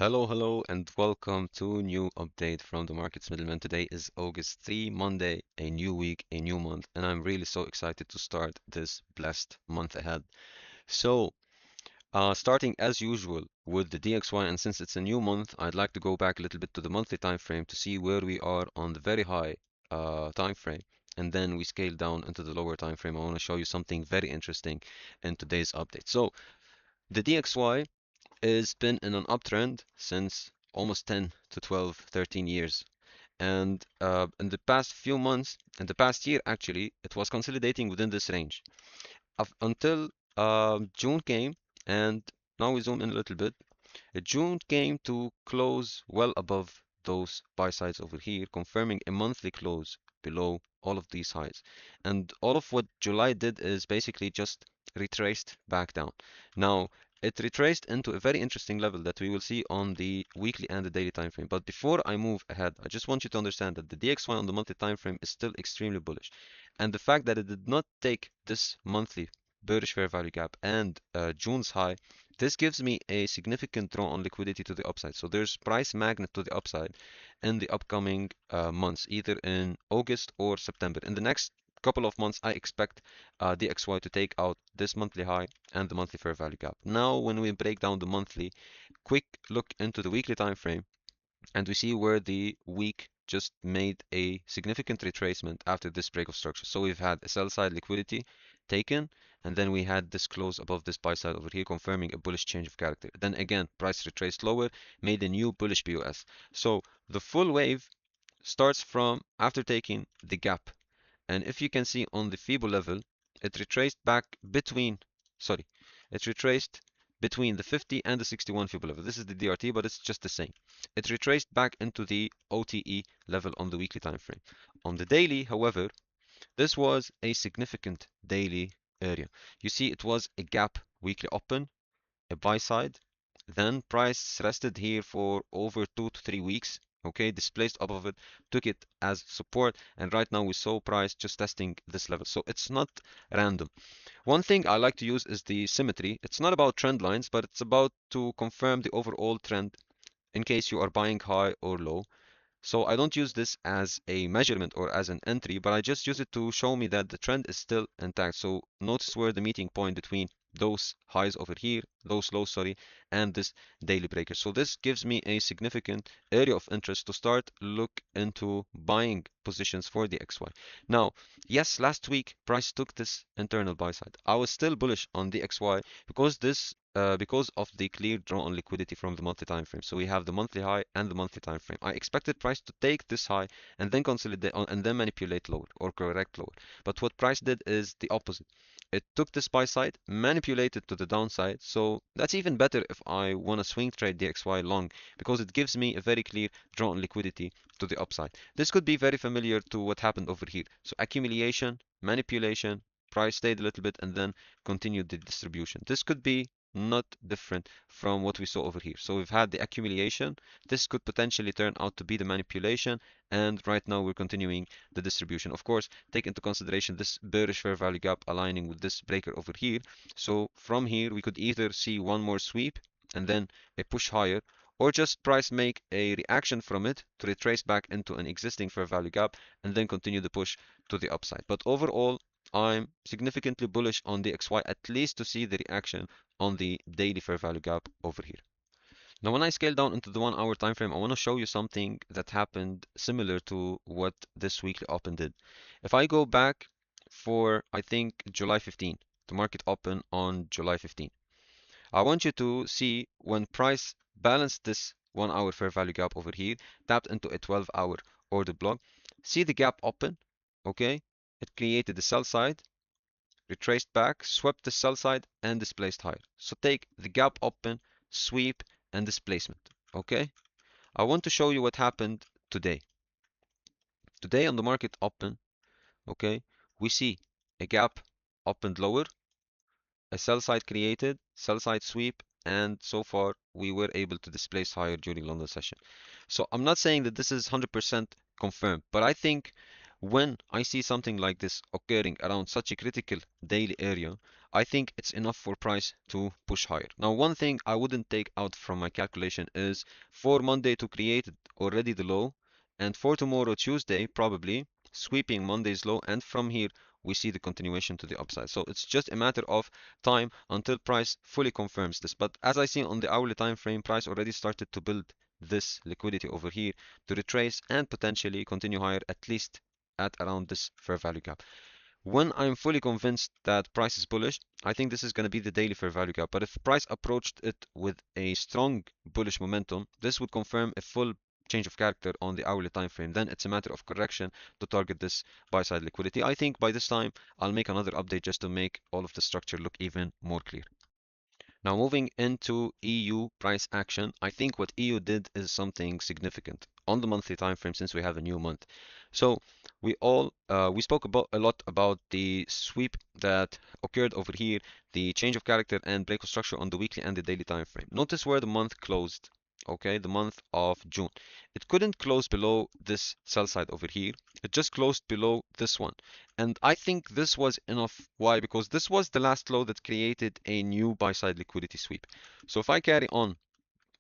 Hello, and welcome to a new update from the Markets Middleman. Today is August 3, Monday, a new week, a new month, and I'm really so excited to start this blessed month ahead. So, starting as usual with the DXY, and since it's a new month, I'd like to go back a little bit to the monthly time frame to see where we are on the very high time frame, and then we scale down into the lower time frame. I want to show you something very interesting in today's update. So, the DXY has been in an uptrend since almost 10 to 12, 13 years. And in the past few months, in the past year actually, it was consolidating within this range until June came. And now we zoom in a little bit. June came to close well above those buy sides over here, confirming a monthly close below all of these highs. And all of what July did is basically just retraced back down. Now, it retraced into a very interesting level that we will see on the weekly and the daily time frame. But before I move ahead, I just want you to understand that the DXY on the monthly time frame is still extremely bullish. And the fact that it did not take this monthly bearish fair value gap and June's high, this gives me a significant draw on liquidity to the upside. So there's price magnet to the upside in the upcoming months, either in August or September. In the next couple of months, I expect DXY to take out this monthly high and the monthly fair value gap. Now, when we break down the monthly, quick look into the weekly time frame, and we see where the week just made a significant retracement after this break of structure. So we've had a sell side liquidity taken, and then we had this close above this buy side over here, confirming a bullish change of character. Then again, price retraced lower, made a new bullish POS. So the full wave starts from after taking the gap. And if you can see on the Fibo level, it retraced back between, sorry, it retraced between the 50 and the 61 Fibo level. This is the DRT, but it's just the same. It retraced back into the OTE level on the weekly time frame. On the daily, however, this was a significant daily area. You see, it was a gap weekly open, a buy side, then price rested here for over 2 to 3 weeks. Okay, displaced above it, took it as support, and right now we saw price just testing this level. So it's not random. One thing I like to use is the symmetry. It's not about trend lines, but it's about to confirm the overall trend in case you are buying high or low. So I don't use this as a measurement or as an entry, but I just use it to show me that the trend is still intact. So notice where the meeting point between those highs over here, those lows, sorry, and this daily breaker. So this gives me a significant area of interest to start look into buying positions for the XY. Now, yes, last week price took this internal buy side. I was still bullish on the XY because of the clear draw on liquidity from the monthly time frame. So we have the monthly high and the monthly time frame. I expected price to take this high and then consolidate and then manipulate lower or correct lower. But what price did is the opposite. It took this buy side, manipulated to the downside. So that's even better if I want to swing trade DXY long because it gives me a very clear draw on liquidity to the upside. This could be very familiar to what happened over here. So accumulation, manipulation, price stayed a little bit and then continued the distribution. This could be not different from what we saw over here. So we've had the accumulation. This could potentially turn out to be the manipulation. And right now we're continuing the distribution. Of course, take into consideration this bearish fair value gap aligning with this breaker over here. So from here, we could either see one more sweep and then a push higher, or just price make a reaction from it to retrace back into an existing fair value gap and then continue the push to the upside. But overall, I'm significantly bullish on the XY, at least to see the reaction on the daily fair value gap over here. Now, when I scale down into the 1 hour time frame, I want to show you something that happened similar to what this weekly open did. If I go back for, I think, July 15, the market open on July 15, I want you to see when price balanced this 1 hour fair value gap over here, tapped into a 12-hour order block. See the gap open, okay? It created the sell side, retraced back, swept the sell side, and displaced higher. So take the gap open, sweep, and displacement, okay? I want to show you what happened today. Today on the market open, okay, we see a gap opened lower, a sell side created, sell side sweep, and so far we were able to displace higher during London session. So I'm not saying that this is 100% confirmed, but I think when I see something like this occurring around such a critical daily area, I think it's enough for price to push higher. Now, one thing I wouldn't take out from my calculation is for Monday to create already the low, and for tomorrow, Tuesday, probably sweeping Monday's low, and from here we see the continuation to the upside. So it's just a matter of time until price fully confirms this. But as I see on the hourly time frame, price already started to build this liquidity over here to retrace and potentially continue higher, at least at around this fair value gap. When I'm fully convinced that price is bullish, I think this is going to be the daily fair value gap. But if price approached it with a strong bullish momentum, this would confirm a full change of character on the hourly time frame. Then it's a matter of correction to target this buy side liquidity. I think by this time I'll make another update just to make all of the structure look even more clear. Now moving into EU price action, I think what EU did is something significant on the monthly time frame since we have a new month. So we spoke about a lot about the sweep that occurred over here, the change of character and break of structure on the weekly and the daily time frame. Notice where the month closed. Okay, the month of June. It couldn't close below this sell side over here. It just closed below this one. And I think this was enough. Why? Because this was the last low that created a new buy side liquidity sweep. So if I carry on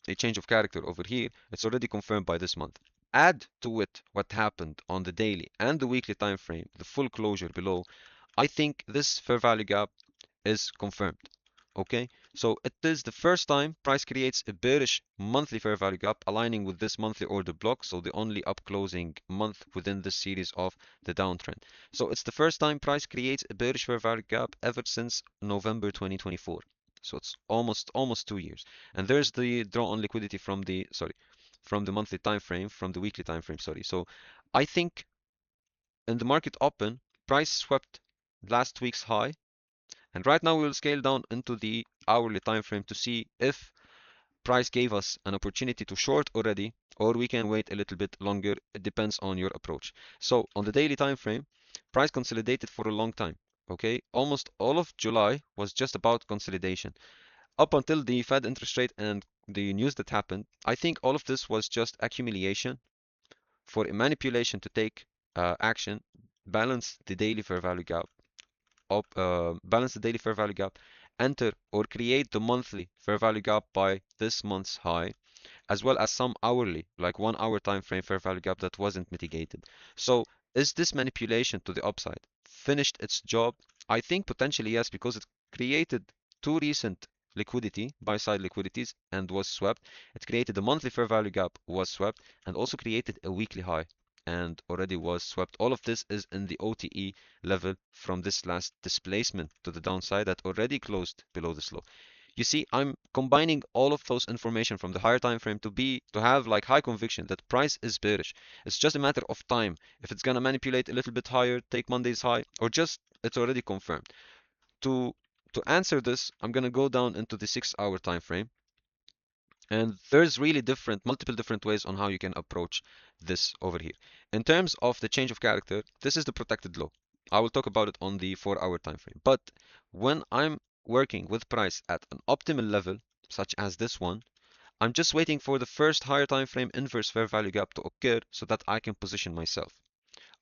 a change of character over here, it's already confirmed by this month. Add to it what happened on the daily and the weekly time frame, the full closure below. I think this fair value gap is confirmed. Okay, so it is the first time price creates a bearish monthly fair value gap aligning with this monthly order block, so the only up closing month within this series of the downtrend. So it's the first time price creates a bearish fair value gap ever since November 2024. So it's almost 2 years. And there's the draw on liquidity from the monthly time frame, from the weekly time frame, sorry. So I think in the market open, price swept last week's high. And right now we will scale down into the hourly time frame to see if price gave us an opportunity to short already, or we can wait a little bit longer. It depends on your approach. So on the daily time frame, price consolidated for a long time. Okay, almost all of July was just about consolidation. Up until the Fed interest rate and the news that happened, I think all of this was just accumulation for a manipulation to take action, balance the daily fair value gap balance the daily fair value gap, enter or create the monthly fair value gap by this month's high, as well as some hourly, like 1 hour time frame fair value gap that wasn't mitigated. So is this manipulation to the upside finished its job? I think potentially yes, because it created two recent liquidity, buy side liquidities, and was swept. It created a monthly fair value gap, was swept, and also created a weekly high and already was swept. All of this is in the OTE level from this last displacement to the downside that already closed below this low. You see, I'm combining all of those information from the higher time frame to have like high conviction that price is bearish. It's just a matter of time. If it's gonna manipulate a little bit higher, take Monday's high, or just it's already confirmed. To to answer this, I'm gonna go down into the 6 hour time frame. And there's really multiple different ways on how you can approach this over here. In terms of the change of character, this is the protected low. I will talk about it on the 4 hour time frame. But when I'm working with price at an optimal level, such as this one, I'm just waiting for the first higher time frame inverse fair value gap to occur so that I can position myself.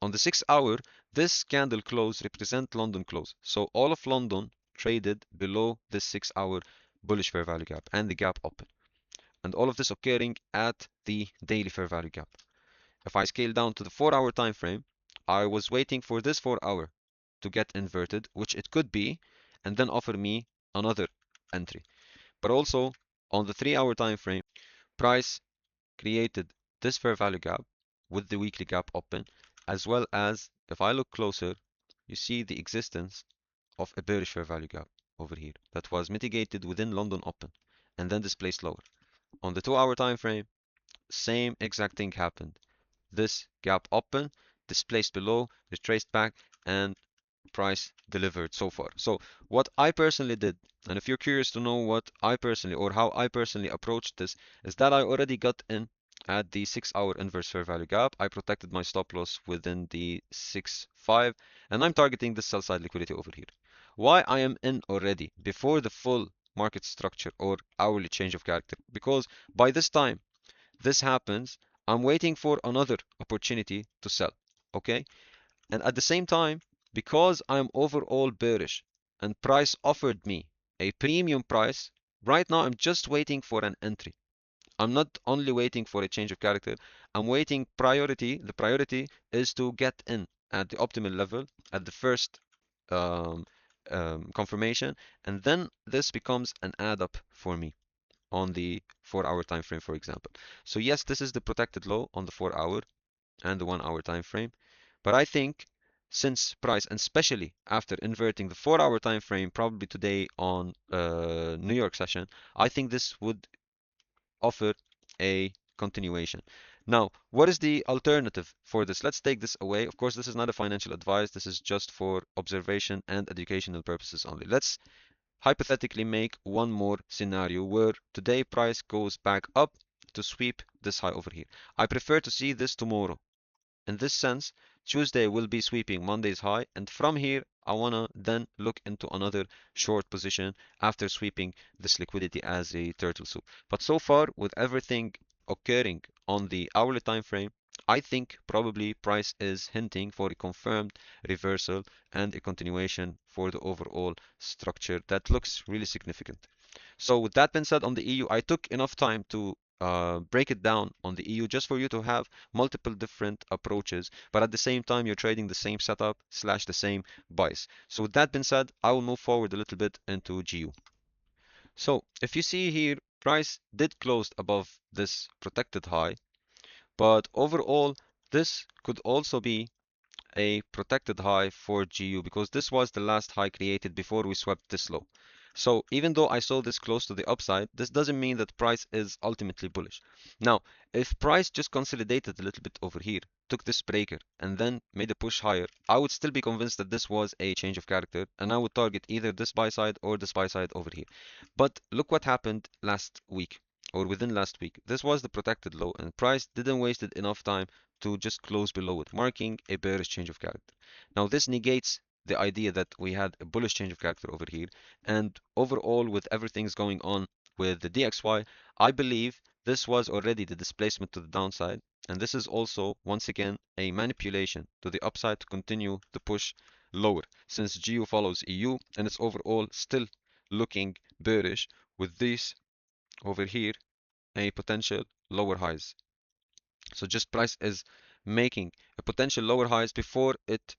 On the 6 hour, this candle close represent London close. So all of London traded below this 6 hour bullish fair value gap and the gap open, and all of this occurring at the daily fair value gap. If I scale down to the 4 hour time frame, I was waiting for this 4 hour to get inverted, which it could be, and then offer me another entry. But also on the 3 hour time frame, price created this fair value gap with the weekly gap open, as well as if I look closer, you see the existence of a bearish fair value gap over here that was mitigated within London open and then displaced lower. On the 2 hour time frame, same exact thing happened. This gap open, displaced below, retraced back, and price delivered so far. So what I personally did, and if you're curious to know what I personally or how I personally approached this, is that I already got in at the 6 hour inverse fair value gap. I protected my stop loss within the 6.5, and I'm targeting the sell side liquidity over here. Why I am in already before the full market structure or hourly change of character? Because by this time this happens, I'm waiting for another opportunity to sell. Okay, and at the same time, because I'm overall bearish and price offered me a premium price, right now I'm just waiting for an entry. I'm not only waiting for a change of character, I'm waiting priority. The priority is to get in at the optimal level at the first um, confirmation, and then this becomes an add up for me on the 4 hour time frame, for example. So yes, this is the protected low on the 4 hour and the 1 hour time frame. But I think since price, and especially after inverting the 4 hour time frame, probably today on New York session, I think this would offer a continuation. Now, what is the alternative for this? Let's take this away. Of course, this is not a financial advice. This is just for observation and educational purposes only. Let's hypothetically make one more scenario where today price goes back up to sweep this high over here. I prefer to see this tomorrow. In this sense, Tuesday will be sweeping Monday's high, and from here, I wanna then look into another short position after sweeping this liquidity as a turtle soup. But so far, with everything occurring on the hourly time frame, I think probably price is hinting for a confirmed reversal and a continuation for the overall structure that looks really significant. So with that being said, on the EU, I took enough time to break it down on the EU just for you to have multiple different approaches, but at the same time, you're trading the same setup slash the same buys. So with that being said, I will move forward a little bit into GU. So if you see here, price did close above this protected high, but overall, this could also be a protected high for GU because this was the last high created before we swept this low. So even though I saw this close to the upside, this doesn't mean that price is ultimately bullish. Now, if price just consolidated a little bit over here, took this breaker, and then made a push higher, I would still be convinced that this was a change of character, and I would target either this buy side or this buy side over here. But look what happened last week, or within last week. This was the protected low, and price didn't waste enough time to just close below it, marking a bearish change of character. Now, this negates the idea that we had a bullish change of character over here. And overall, with everything's going on with the DXY, I believe this was already the displacement to the downside. And this is also, once again, a manipulation to the upside to continue the push lower, since GU follows EU and it's overall still looking bearish with this over here, a potential lower highs. So just price is making a potential lower highs before it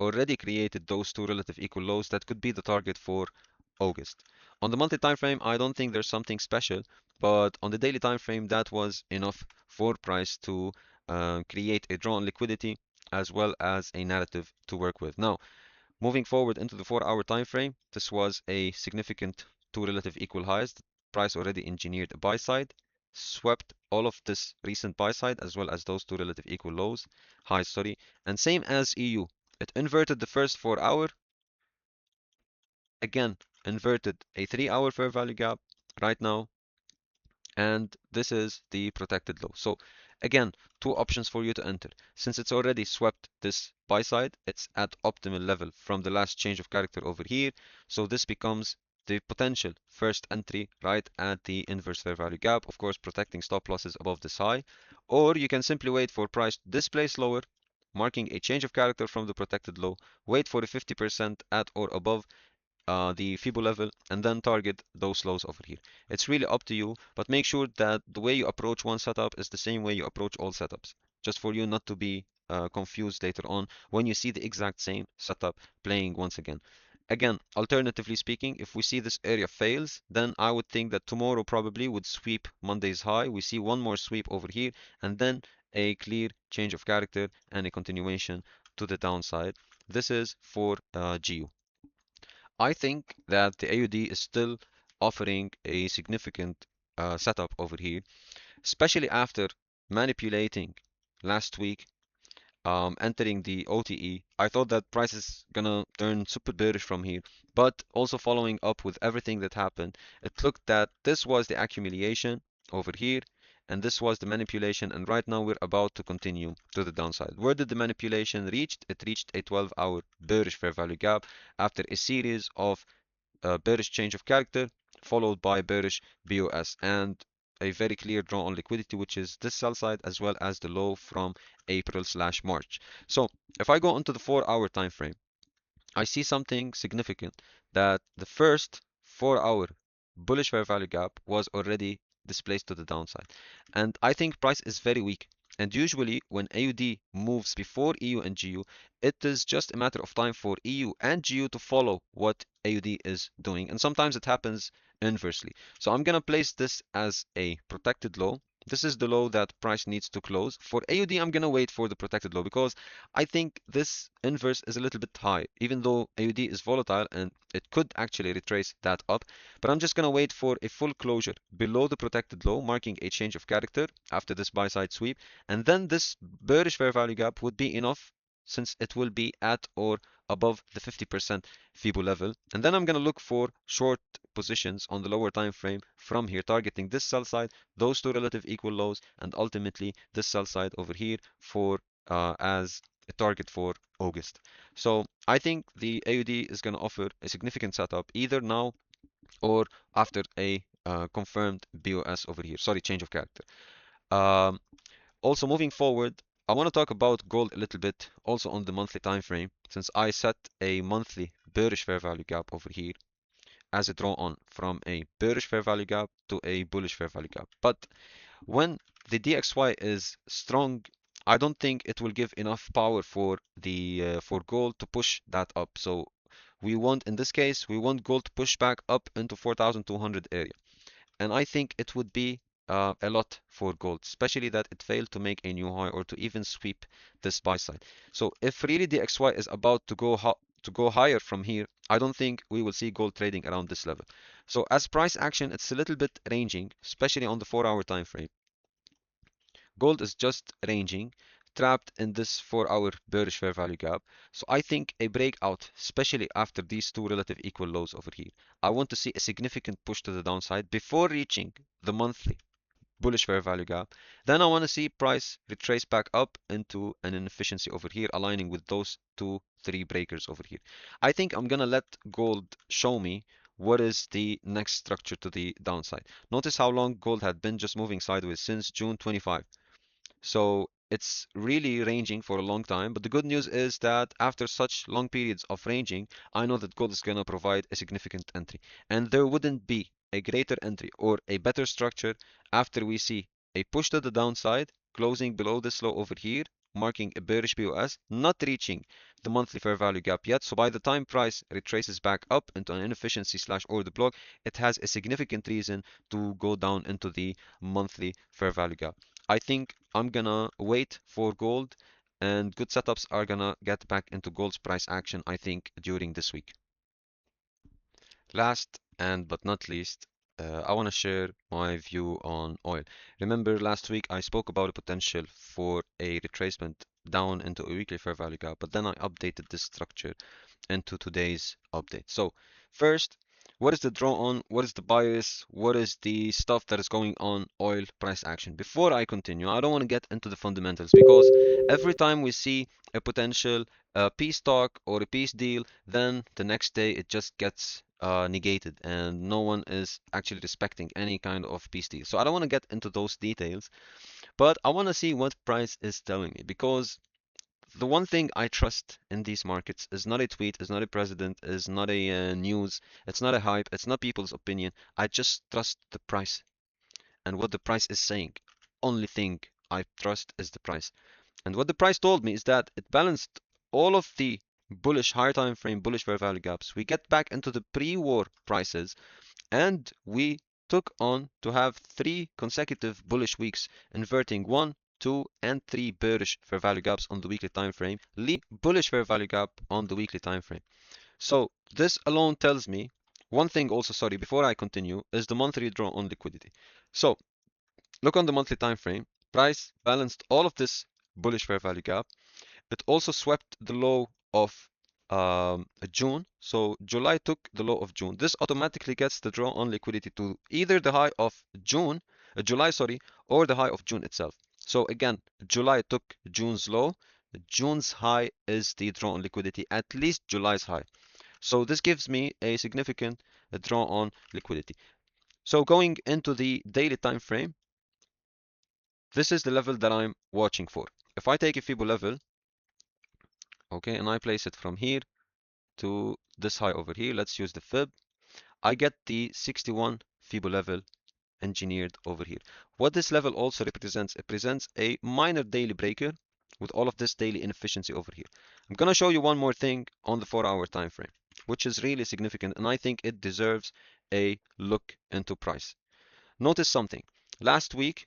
already created those two relative equal lows that could be the target for August. On the monthly time frame, I don't think there's something special, but on the daily time frame, that was enough for price to create a drawn liquidity as well as a narrative to work with. Now, moving forward into the 4 hour time frame, this was a significant two relative equal highs. The price already engineered a buy side, swept all of this recent buy side as well as those two relative equal lows, highs, sorry, and same as EU. It inverted the first 4 hour, again, inverted a 3 hour fair value gap right now, and this is the protected low. So again, two options for you to enter. Since it's already swept this buy side, it's at optimal level from the last change of character over here. So this becomes the potential first entry right at the inverse fair value gap, of course protecting stop losses above this high. Or you can simply wait for price to displace lower, marking a change of character from the protected low, wait for a 50% at or above the Fibo level, and then target those lows over here. It's really up to you, but make sure that the way you approach one setup is the same way you approach all setups, just for you not to be confused later on when you see the exact same setup playing once again. Again, alternatively speaking, if we see this area fails, then I would think that tomorrow probably would sweep Monday's high. We see one more sweep over here, and then a clear change of character and a continuation to the downside. This is for GU. I think that the AUD is still offering a significant setup over here, especially after manipulating last week, entering the OTE. I thought that price is gonna turn super bearish from here, but also following up with everything that happened, it looked that this was the accumulation over here, and this was the manipulation, and right now we're about to continue to the downside. Where did the manipulation reach? It reached a 12-hour bearish fair value gap after a series of bearish change of character followed by bearish BOS and a very clear draw on liquidity, which is this sell side as well as the low from April/March. So if I go into the 4 hour time frame, I see something significant that the first 4 hour bullish fair value gap was already displaced to the downside. And I think price is very weak. And usually when AUD moves before EU and GU, it is just a matter of time for EU and GU to follow what AUD is doing. And sometimes it happens inversely. So I'm gonna place this as a protected low. This is the low that price needs to close. For AUD, I'm gonna wait for the protected low because I think this inverse is a little bit high, even though AUD is volatile and it could actually retrace that up. But I'm just going to wait for a full closure below the protected low, marking a change of character after this buy side sweep. And then this bearish fair value gap would be enough since it will be at or above the 50% Fibo level. And then I'm going to look for short positions on the lower time frame from here, targeting this sell side, those two relative equal lows, and ultimately this sell side over here for as a target for August. So I think the AUD is going to offer a significant setup either now or after a confirmed BOS over here. Sorry, change of character. Um, Also moving forward, I want to talk about gold a little bit also on the monthly time frame since I set a monthly bearish fair value gap over here as a draw on from a bearish fair value gap to a bullish fair value gap. But when the DXY is strong, I don't think it will give enough power for the for gold to push that up. So we want, in this case, we want gold to push back up into 4,200 area. And I think it would be a lot for gold, especially that it failed to make a new high or to even sweep this buy side. So if really the XY is about to go higher from here, I don't think we will see gold trading around this level. So as price action, it's a little bit ranging, especially on the 4 hour time frame. Gold is just ranging, trapped in this 4 hour bearish fair value gap. So I think a breakout, especially after these two relative equal lows over here, I want to see a significant push to the downside before reaching the monthly bullish fair value gap. Then I want to see price retrace back up into an inefficiency over here, aligning with those two, three breakers over here. I think I'm gonna let gold show me what is the next structure to the downside. Notice how long gold had been just moving sideways since June 25. So it's really ranging for a long time. But the good news is that after such long periods of ranging, I know that gold is going to provide a significant entry. And there wouldn't be a greater entry or a better structure after we see a push to the downside, closing below this low over here, marking a bearish BOS, not reaching the monthly fair value gap yet. So by the time price retraces back up into an inefficiency slash order block, it has a significant reason to go down into the monthly fair value gap. I think I'm gonna wait for gold and good setups are gonna get back into gold's price action, I think, during this week. Last and but not least, I want to share my view on oil. Remember last week I spoke about a potential for a retracement down into a weekly fair value gap, but then I updated this structure into today's update. So first, what is the draw on? What is the bias? What is the stuff that is going on oil price action? Before I continue, I don't want to get into the fundamentals because every time we see a potential peace talk or a peace deal, then the next day it just gets negated and no one is actually respecting any kind of peace deal. So I don't want to get into those details, but I want to see what price is telling me because the one thing I trust in these markets is not a tweet, is not a president, is not a news, it's not a hype, it's not people's opinion. I just trust the price and what the price is saying. Only thing I trust is the price. And what the price told me is that it balanced all of the bullish higher time frame, bullish fair value gaps. We get back into the pre-war prices and we took on to have 3 consecutive bullish weeks, inverting 1, 2, and 3 bearish fair value gaps on the weekly time frame, leaving bullish fair value gap on the weekly time frame. So this alone tells me one thing also, sorry, before I continue, is the monthly draw on liquidity. So look on the monthly time frame, price balanced all of this bullish fair value gap. It also swept the low of June. So July took the low of June. This automatically gets the draw on liquidity to either the high of July, sorry, or the high of June itself. So again, July took June's low. June's high is the draw on liquidity, at least July's high. So this gives me a significant draw on liquidity. So going into the daily time frame, this is the level that I'm watching for. If I take a Fibo level, okay, and I place it from here to this high over here. Let's use the fib. I get the 61 Fibo level engineered over here. What this level also represents, it presents a minor daily breaker with all of this daily inefficiency over here. I'm gonna show you one more thing on the 4-hour time frame, which is really significant, and I think it deserves a look into price. Notice something. Last week,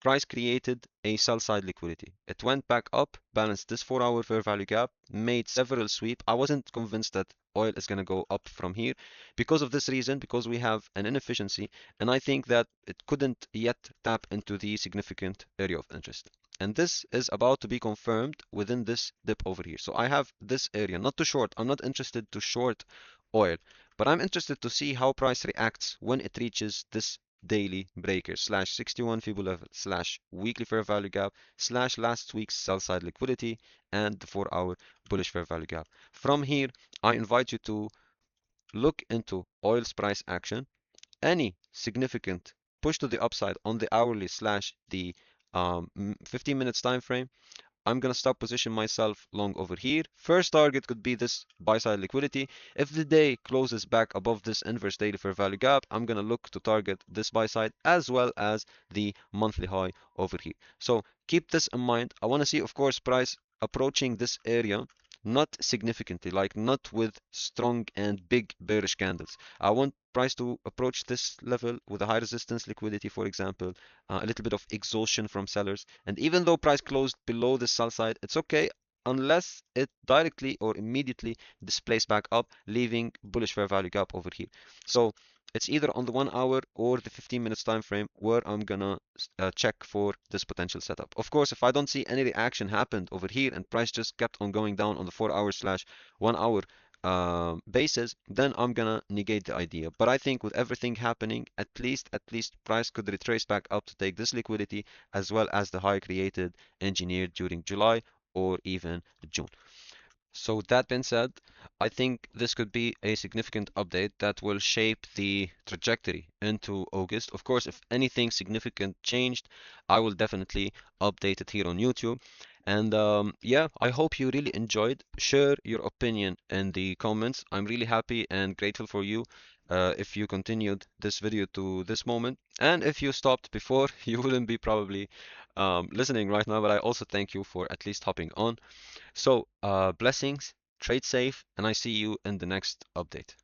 price created a sell side liquidity. It went back up, balanced this 4-hour fair value gap, made several sweep. I wasn't convinced that oil is going to go up from here because of this reason, because we have an inefficiency, and I think that it couldn't yet tap into the significant area of interest. And this is about to be confirmed within this dip over here. So I have this area, not to short. I'm not interested to short oil, but I'm interested to see how price reacts when it reaches this daily breaker slash 61 Fibo level slash weekly fair value gap slash last week's sell side liquidity and the 4-hour bullish fair value gap. From here, I invite you to look into oil's price action. Any significant push to the upside on the hourly slash the 15 minutes time frame, I'm gonna stop position myself long over here. First target could be this buy side liquidity. If the day closes back above this inverse daily fair value gap, I'm gonna look to target this buy side as well as the monthly high over here. So keep this in mind. I want to see, of course, price approaching this area, not significantly, like not with strong and big bearish candles. I want price to approach this level with a high resistance liquidity, for example, a little bit of exhaustion from sellers. And even though price closed below the sell side, it's okay unless it directly or immediately displays back up, leaving bullish fair value gap over here. So it's either on the 1 hour or the 15 minutes time frame where I'm gonna check for this potential setup. Of course, if I don't see any reaction happened over here and price just kept on going down on the 4-hour slash 1 hour basis, then I'm gonna negate the idea. But I think with everything happening, at least price could retrace back up to take this liquidity as well as the high created engineered during July or even June. So with that being said, I think this could be a significant update that will shape the trajectory into August. Of course, if anything significant changed, I will definitely update it here on YouTube. And yeah, I hope you really enjoyed. Share your opinion in the comments. I'm really happy and grateful for you if you continued this video to this moment. And if you stopped before, you wouldn't be probably listening right now, but I also thank you for at least hopping on. So, blessings, trade safe, and I see you in the next update.